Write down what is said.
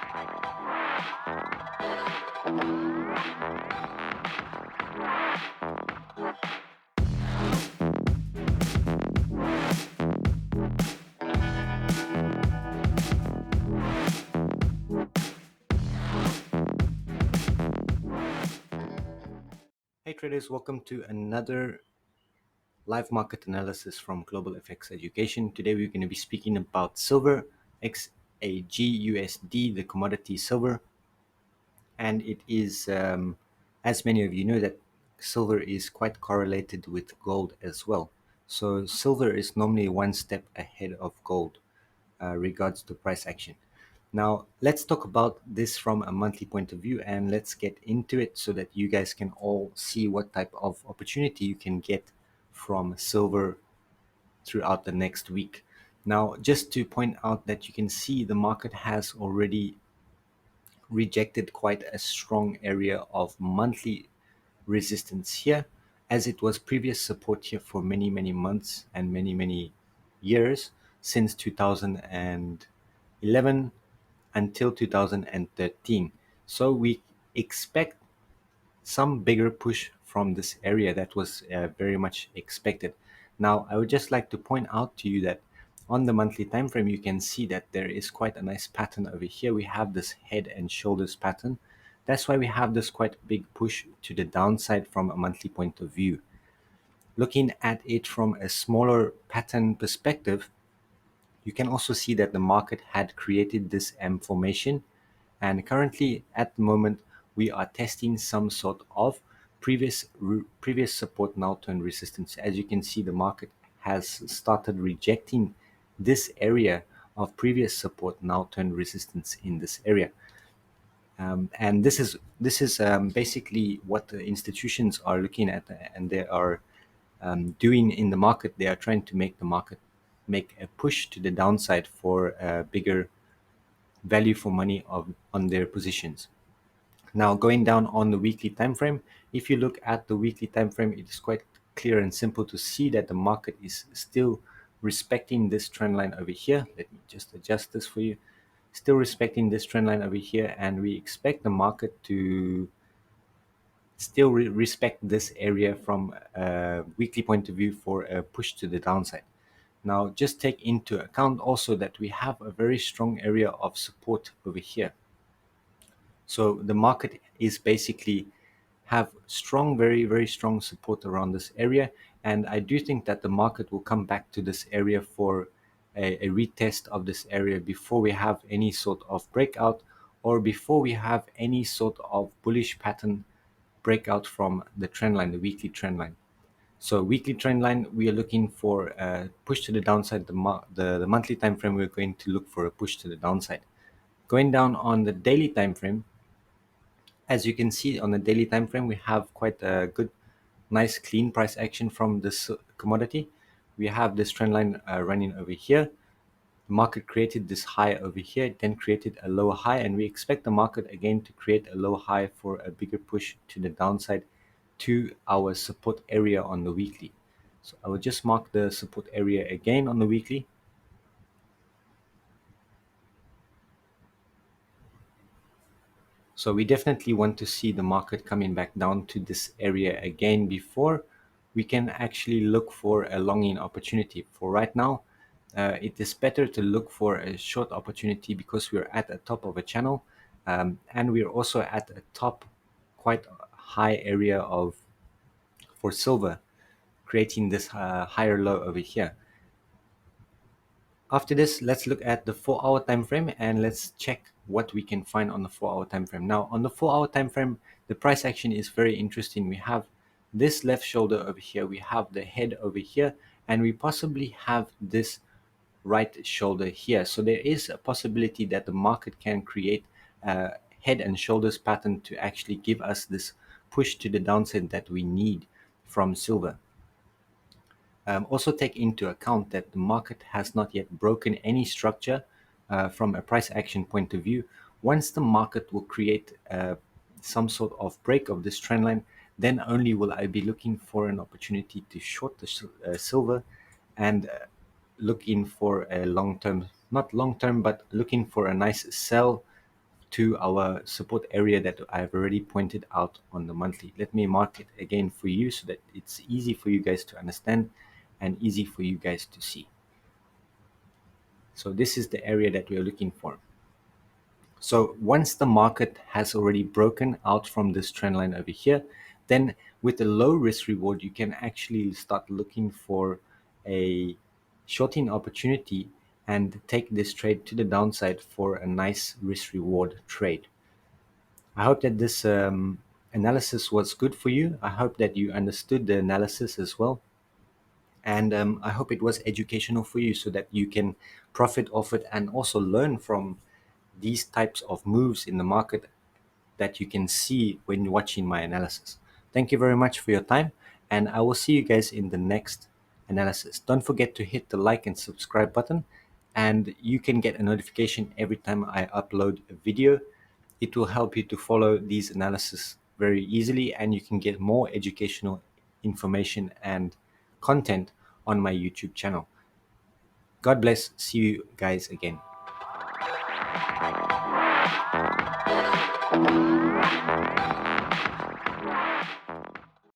Hey traders, welcome to another live market analysis from Global FX Education. Today we're going to be speaking about silver, XAGUSD, the commodity silver. And it is, as many of you know, that silver is quite correlated with gold as well. So silver is normally one step ahead of gold regards to price action. Now, let's talk about this from a monthly point of view and let's get into it so that you guys can all see what type of opportunity you can get from silver throughout the next week. Now, just to point out that you can see the market has already rejected quite a strong area of monthly resistance here, as it was previous support here for many months and many years since 2011 until 2013. So we expect some bigger push from this area. That was very much expected. Now, I would just like to point out to you that on the monthly time frame, you can see that there is quite a nice pattern over here. We have this head and shoulders pattern. That's why we have this quite big push to the downside from a monthly point of view. Looking at it from a smaller pattern perspective, you can also see that the market had created this M formation, and currently at the moment we are testing some sort of previous support now turn resistance. As you can see, the market has started rejecting this area of previous support now turn resistance in this area. And this is basically what the institutions are looking at, and they are doing in the market. They are trying to make the market make a push to the downside for a bigger value for money on their positions. Now, going down on the weekly time frame, if you look at the weekly time frame, it is quite clear and simple to see that the market is still respecting this trend line over here. Let me just adjust this for you. Still respecting this trend line over here, and we expect the market to still respect this area from a weekly point of view for a push to the downside. Now, just take into account also that we have a very strong area of support over here. So the market is basically have strong, very strong support around this area. And I do think that the market will come back to this area for a retest of this area before we have any sort of breakout, or before we have any sort of bullish pattern breakout from the trend line, the weekly trend line. So weekly trend line, we are looking for a push to the downside. The monthly time frame, we're going to look for a push to the downside. Going down on the daily time frame, as you can see on the daily time frame, we have quite a good, nice, clean price action from this commodity. We have this trend line running over here. The market created this high over here, then created a lower high, and we expect the market again to create a low high for a bigger push to the downside to our support area on the weekly. So I will just mark the support area again on the weekly. So we definitely want to see the market coming back down to this area again before we can actually look for a longing opportunity. For right now, it is better to look for a short opportunity because we're at the top of a channel, and we're also at a top quite high area of for silver, creating this higher low over here. After this, let's look at the 4-hour time frame and let's check what we can find on the 4-hour time frame. Now, on the 4-hour time frame, the price action is very interesting. We have this left shoulder over here, we have the head over here, and we possibly have this right shoulder here. So there is a possibility that the market can create a head and shoulders pattern to actually give us this push to the downside that we need from silver. Also take into account that the market has not yet broken any structure from a price action point of view. Once the market will create some sort of break of this trend line, then only will I be looking for an opportunity to short the silver and looking for a long-term, not long-term, but looking for a nice sell to our support area that I've already pointed out on the monthly. Let me mark it again for you so that it's easy for you guys to understand and easy for you guys to see. So this is the area that we're looking for. So once the market has already broken out from this trend line over here, then with a low risk reward, you can actually start looking for a shorting opportunity and take this trade to the downside for a nice risk reward trade. I hope that this analysis was good for you. I hope that you understood the analysis as well. And I hope it was educational for you so that you can profit off it and also learn from these types of moves in the market that you can see when watching my analysis. Thank you very much for your time, and I will see you guys in the next analysis. Don't forget to hit the like and subscribe button, and you can get a notification every time I upload a video. It will help you to follow these analysis very easily, and you can get more educational information and content on my YouTube channel. God bless. See you guys again.